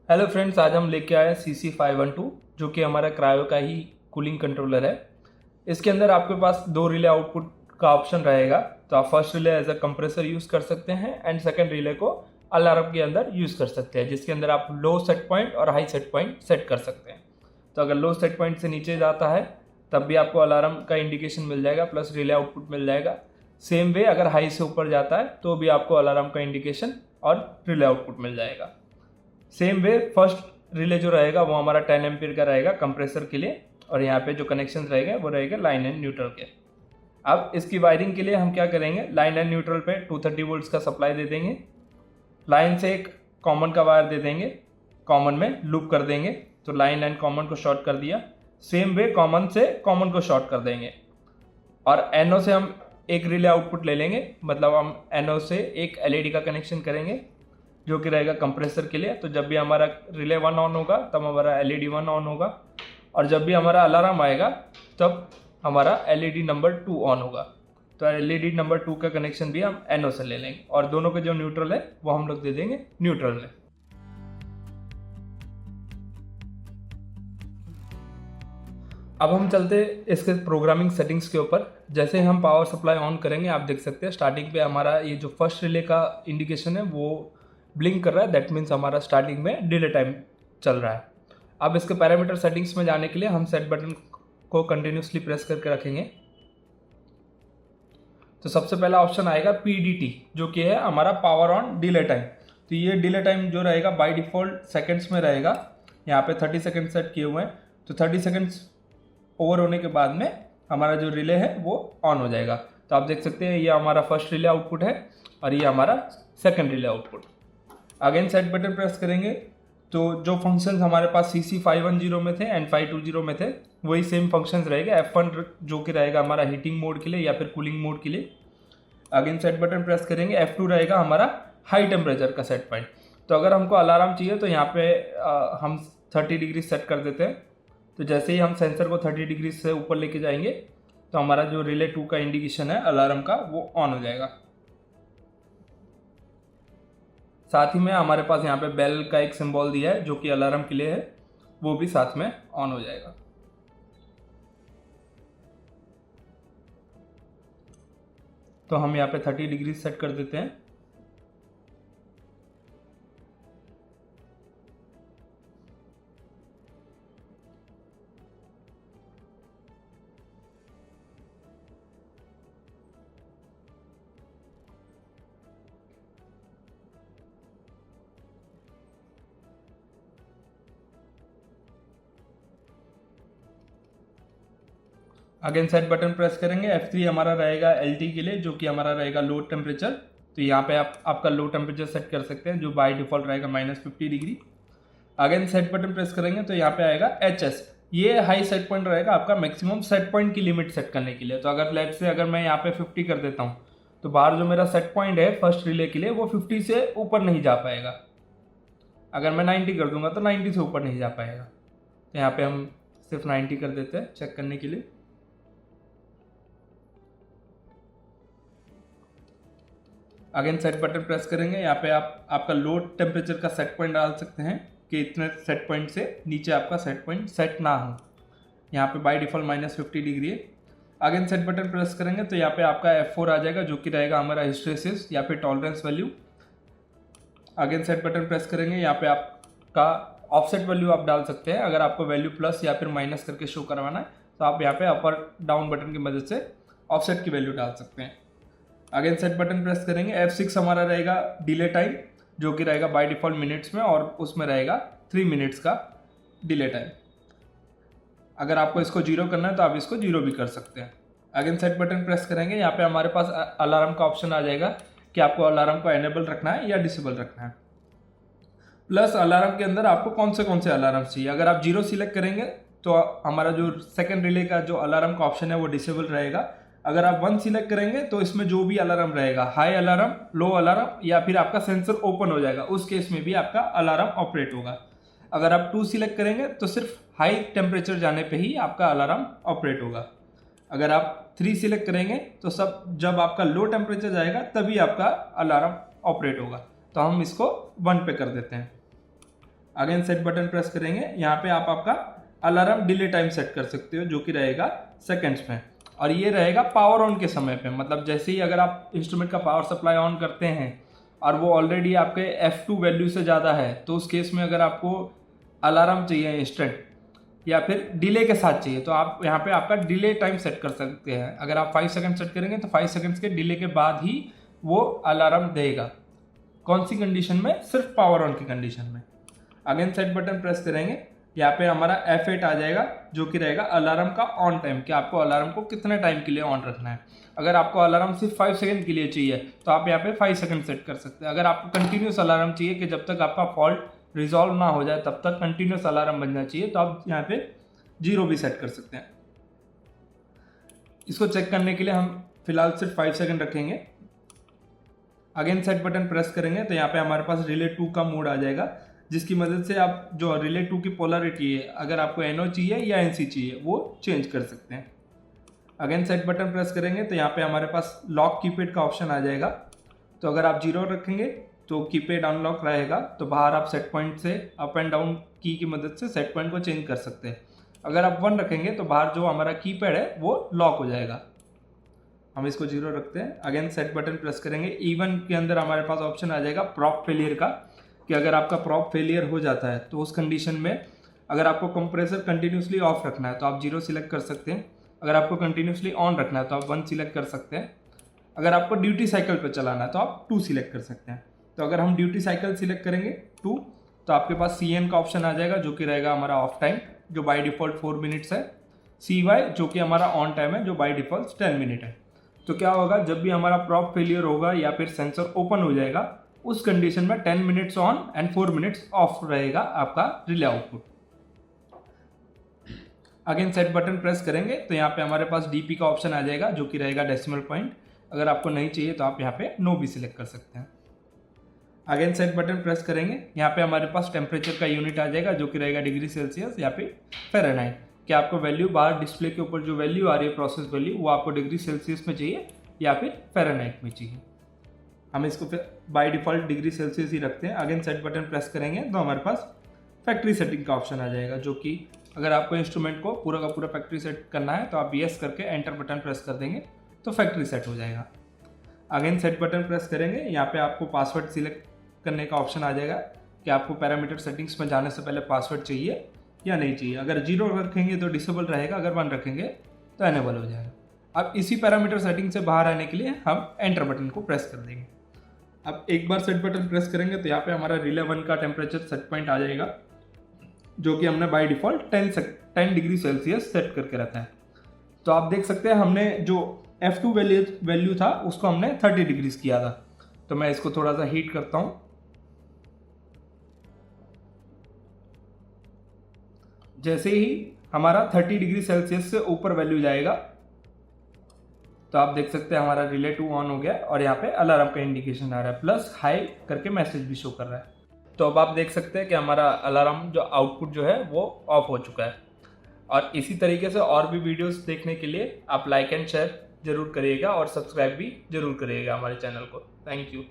Hello friends, आज हम लेके आए CC512 जो कि हमारा क्रायो का ही कूलिंग कंट्रोलर है। इसके अंदर आपके पास दो रिले आउटपुट का ऑप्शन रहेगा। तो आप first relay as a compressor use कर सकते हैं एंड सेकंड रिले को अलार्म के अंदर यूज़ कर सकते हैं, जिसके अंदर आप लो सेट पॉइंट और हाई सेट पॉइंट सेट कर सकते हैं। तो अगर लो सेट पॉइंट से नीचे जाता है तब भी आपको अलार्म का इंडिकेशन मिल जाएगा प्लस रिले आउटपुट मिल जाएगा। सेम वे अगर हाई से ऊपर जाता है तो भी आपको अलार्म का इंडिकेशन और रिले आउटपुट मिल जाएगा। सेम वे फर्स्ट रिले जो रहेगा वो हमारा 10 एम्पीयर का रहेगा कंप्रेसर के लिए, और यहाँ पे जो कनेक्शन रहेगा वो रहेगा लाइन एंड न्यूट्रल के। अब इसकी वायरिंग के लिए हम क्या करेंगे, लाइन एंड न्यूट्रल पे 230 वोल्ट्स का सप्लाई दे देंगे, लाइन से एक कॉमन का वायर दे देंगे, कॉमन में लूप कर देंगे, तो लाइन एंड कॉमन को शॉर्ट कर दिया। सेम वे कॉमन से कॉमन को शॉर्ट कर देंगे और NO से हम एक रिले आउटपुट ले लेंगे, मतलब हम NO से एक LED का कनेक्शन करेंगे जो कि रहेगा कंप्रेसर के लिए। तो जब भी हमारा रिले 1 ऑन होगा तब हमारा LED 1 ऑन होगा, और जब भी हमारा अलार्म आएगा तब हमारा LED नंबर 2 ऑन होगा। तो LED नंबर 2 का कनेक्शन भी हम NO से ले लेंगे और दोनों के जो न्यूट्रल है वो हम लोग दे देंगे न्यूट्रल में। अब हम चलते इसके प्रोग्रामिंग सेटिंग्स के ऊपर। जैसे हम पावर सप्लाई ऑन करेंगे आप देख सकते हैं स्टार्टिंग पे हमारा ये जो फर्स्ट रिले का इंडिकेशन है वो ब्लिंक कर रहा है, दैट मीन्स हमारा स्टार्टिंग में डिले टाइम चल रहा है। अब इसके पैरामीटर सेटिंग्स में जाने के लिए हम सेट बटन को कंटिन्यूसली प्रेस करके रखेंगे। तो सबसे पहला ऑप्शन आएगा PDT जो कि है हमारा पावर ऑन डिले टाइम। तो ये डिले टाइम जो रहेगा बाय डिफ़ॉल्ट सेकंड्स में रहेगा, यहाँ पे 30 सेकंड सेट किए हुए हैं। तो 30 सेकंड्स ओवर होने के बाद में हमारा जो रिले है वो ऑन हो जाएगा। तो आप देख सकते हैं ये हमारा फर्स्ट रिले आउटपुट है और ये हमारा second relay output. Again set button press करेंगे तो जो फंक्शंस हमारे पास CC510 में थे एंड 520 में थे वही सेम फंक्शंस रहेगा। F1 जो कि रहेगा हमारा हीटिंग मोड के लिए या फिर कूलिंग मोड के लिए। अगेन सेट बटन प्रेस करेंगे। F2 रहेगा हमारा हाई टेम्परेचर का सेट पॉइंट। तो अगर हमको अलार्म चाहिए तो यहाँ पे हम 30 डिग्री सेट कर देते हैं। तो जैसे ही हम सेंसर को 30 डिग्री से ऊपर लेके जाएंगे तो हमारा जो रिले 2 का इंडिकेशन है अलार्म का वो ऑन हो जाएगा। साथ ही में हमारे पास यहाँ पे बेल का एक सिंबल दिया है जो कि अलार्म के लिए है, वो भी साथ में ऑन हो जाएगा। तो हम यहाँ पे 30 डिग्री सेट कर देते हैं। अगेन सेट बटन प्रेस करेंगे। F3 हमारा रहेगा LT के लिए जो कि हमारा रहेगा लो टेम्परेचर। तो यहाँ पे आप आपका लो टेम्परेचर सेट कर सकते हैं जो बाय डिफ़ॉल्ट रहेगा -50 degree. Again set button press करेंगे तो यहाँ पे आएगा HS, ये हाई सेट पॉइंट रहेगा आपका मैक्सिमम सेट पॉइंट की लिमिट सेट करने के लिए। तो अगर लेट्स से अगर मैं यहाँ पे 50 कर देता हूँ तो बाहर जो मेरा सेट पॉइंट है फर्स्ट रिले के लिए वो 50 से ऊपर नहीं जा पाएगा। अगर मैं 90 कर दूंगा तो 90 से ऊपर नहीं जा पाएगा। तो यहाँ पे हम सिर्फ 90 कर देते हैं चेक करने के लिए। अगेन सेट बटन प्रेस करेंगे। यहाँ पे आप आपका लो टेम्परेचर का सेट पॉइंट डाल सकते हैं कि इतने सेट पॉइंट से नीचे आपका सेट पॉइंट सेट ना हो। यहाँ पे बाय डिफ़ॉल्ट -50 डिग्री है। अगेन सेट बटन प्रेस करेंगे तो यहाँ पे आपका F4 आ जाएगा जो कि रहेगा हमारा हिस्टेरिसिस या फिर tolerance value. Again set button press करेंगे, यहाँ पे आपका ऑफसेट वैल्यू आप डाल सकते हैं। अगर आपको वैल्यू प्लस या फिर माइनस करके शो करवाना है तो आप यहाँ पे अपर डाउन बटन की मदद से ऑफसेट की वैल्यू डाल सकते हैं। अगेन सेट बटन प्रेस करेंगे। F6 हमारा रहेगा डिले टाइम जो कि रहेगा बाय डिफ़ॉल्ट मिनट्स में और उसमें रहेगा 3 मिनट्स का डिले टाइम। अगर आपको इसको 0 करना है तो आप इसको 0 भी कर सकते हैं। अगेन सेट बटन प्रेस करेंगे। यहाँ पे हमारे पास अलार्म का ऑप्शन आ जाएगा कि आपको अलार्म को एनेबल रखना है या डिसेबल रखना है। प्लस अलार्म के अंदर आपको कौन से अलार्म चाहिए। अगर आप 0 सिलेक्ट करेंगे तो हमारा जो सेकेंड रिले का जो अलार्म का ऑप्शन है वो डिसेबल रहेगा। अगर आप 1 सिलेक्ट करेंगे तो इसमें जो भी अलार्म रहेगा, हाई अलार्म, लो अलार्म या फिर आपका सेंसर ओपन हो जाएगा, उस केस में भी आपका अलार्म ऑपरेट होगा। अगर आप 2 सिलेक्ट करेंगे तो सिर्फ हाई टेम्परेचर जाने पे ही आपका अलार्म ऑपरेट होगा। अगर आप 3 सिलेक्ट करेंगे तो जब आपका लो टेम्परेचर जाएगा तभी आपका अलार्म ऑपरेट होगा। तो हम इसको 1 पे कर देते हैं। अगेन सेट बटन प्रेस करेंगे, यहाँ पे आप आपका अलार्म डिले टाइम सेट कर सकते हो जो कि रहेगा सेकंड्स में, और ये रहेगा पावर ऑन के समय पे। मतलब जैसे ही अगर आप इंस्ट्रूमेंट का पावर सप्लाई ऑन करते हैं और वो ऑलरेडी आपके F2 वैल्यू से ज़्यादा है, तो उस केस में अगर आपको अलार्म चाहिए इंस्टेंट या फिर डिले के साथ चाहिए, तो आप यहाँ पे आपका डिले टाइम सेट कर सकते हैं। अगर आप 5 सेकंड सेट करेंगे तो 5 सेकंड्स के डिले के बाद ही वो अलार्म देगा। कौन सी कंडीशन में? सिर्फ पावर ऑन की कंडीशन में। अगेन सेट बटन प्रेस करेंगे, यहाँ पे हमारा F8 आ जाएगा जो कि रहेगा अलार्म का ऑन टाइम, कि आपको अलार्म को कितने टाइम के लिए ऑन रखना है। अगर आपको अलार्म सिर्फ 5 सेकंड के लिए चाहिए तो आप यहाँ पे 5 सेकंड सेट कर सकते हैं। अगर आपको कंटिन्यूस अलार्म चाहिए कि जब तक आपका फॉल्ट रिजॉल्व ना हो जाए तब तक कंटिन्यूस अलार्म बजना चाहिए, तो आप यहाँ पे 0 भी सेट कर सकते हैं। इसको चेक करने के लिए हम फिलहाल सिर्फ 5 सेकंड रखेंगे। अगेन सेट बटन प्रेस करेंगे तो यहाँ पे हमारे पास रिले 2 का मोड आ जाएगा, जिसकी मदद से आप जो रिले 2 की पोलरिटी है, अगर आपको NO चाहिए या NC चाहिए, वो चेंज कर सकते हैं। अगेन सेट बटन प्रेस करेंगे तो यहाँ पे हमारे पास लॉक कीपैड का ऑप्शन आ जाएगा। तो अगर आप 0 रखेंगे तो कीपैड अनलॉक रहेगा, तो बाहर आप सेट पॉइंट से अप एंड डाउन की मदद से सेट पॉइंट को चेंज कर सकते हैं। अगर आप 1 रखेंगे तो बाहर जो हमारा कीपैड है वो लॉक हो जाएगा। हम इसको 0 रखते हैं। अगेन सेट बटन प्रेस करेंगे। इवन के अंदर हमारे पास ऑप्शन आ जाएगा प्रॉप फेलियर का, कि अगर आपका प्रॉप फेलियर हो जाता है तो उस कंडीशन में अगर आपको कंप्रेसर कंटिन्यूसली ऑफ रखना है तो आप 0 सिलेक्ट कर सकते हैं। अगर आपको कंटिन्यूसली ऑन रखना है तो आप 1 सिलेक्ट कर सकते हैं। अगर आपको ड्यूटी साइकिल पर चलाना है तो आप 2 सिलेक्ट कर सकते हैं। तो अगर हम ड्यूटी साइकिल सिलेक्ट करेंगे 2, तो आपके पास CN का ऑप्शन आ जाएगा जो कि रहेगा हमारा ऑफ टाइम, जो बाय डिफ़ॉल्ट 4 मिनट्स है। CY जो कि हमारा ऑन टाइम है, जो बाय डिफ़ॉल्ट 10 मिनट है। तो क्या होगा, जब भी हमारा प्रॉप फेलियर होगा या फिर सेंसर ओपन हो जाएगा, उस कंडीशन में 10 minutes on and 4 minutes of रहेगा आपका relay output. Again set button press करेंगे तो यहाँ पे हमारे पास DP का ऑप्शन आ जाएगा जो कि रहेगा डेसिमल पॉइंट। अगर आपको नहीं चाहिए तो आप यहाँ पे नो भी सिलेक्ट कर सकते हैं। अगेन सेट बटन प्रेस करेंगे, यहाँ पे हमारे पास टेम्परेचर का यूनिट आ जाएगा जो कि रहेगा डिग्री सेल्सियस या फिर फ़ारेनहाइट, कि आपको वैल्यू बाहर डिस्प्ले के ऊपर जो वैल्यू आ रही है प्रोसेस वैल्यू, वो आपको डिग्री सेल्सियस में चाहिए या फिर फ़ारेनहाइट में चाहिए। हम इसको फिर बाय डिफ़ॉल्ट डिग्री सेल्सियस ही रखते हैं। अगेन सेट बटन प्रेस करेंगे तो हमारे पास फैक्ट्री सेटिंग का ऑप्शन आ जाएगा, जो कि अगर आपको इंस्ट्रूमेंट को पूरा का पूरा फैक्ट्री सेट करना है तो आप यस करके एंटर बटन प्रेस कर देंगे तो फैक्ट्री सेट हो जाएगा। अगेन सेट बटन प्रेस करेंगे, यहाँ पे आपको पासवर्ड सिलेक्ट करने का ऑप्शन आ जाएगा कि आपको पैरामीटर सेटिंग्स में जाने से पहले पासवर्ड चाहिए या नहीं चाहिए। अगर 0 रखेंगे तो डिसेबल रहेगा, अगर 1 रखेंगे तो एनेबल हो जाएगा। अब इसी पैरामीटर सेटिंग से बाहर आने के लिए हम एंटर बटन को प्रेस कर देंगे। अब एक बार सेट बटन प्रेस करेंगे तो यहाँ पे हमारा रिले 1 का टेम्परेचर सेट पॉइंट आ जाएगा, जो कि हमने by default 10 degree Celsius set करके रखा है। तो आप देख सकते हैं हमने जो F2 वैल्यू था उसको हमने 30 डिग्रीज किया था। तो मैं इसको थोड़ा सा हीट करता हूँ। जैसे ही हमारा 30 डिग्री सेल्सियस से ऊपर वैल्यू जाएगा तो आप देख सकते हैं हमारा रिले 2 ऑन हो गया और यहाँ पे अलार्म का इंडिकेशन आ रहा है, प्लस हाई करके मैसेज भी शो कर रहा है। तो अब आप देख सकते हैं कि हमारा अलार्म जो आउटपुट जो है वो ऑफ हो चुका है। और इसी तरीके से और भी वीडियोस देखने के लिए आप लाइक एंड शेयर जरूर करिएगा और सब्सक्राइब भी जरूर करिएगा हमारे चैनल को। Thank you.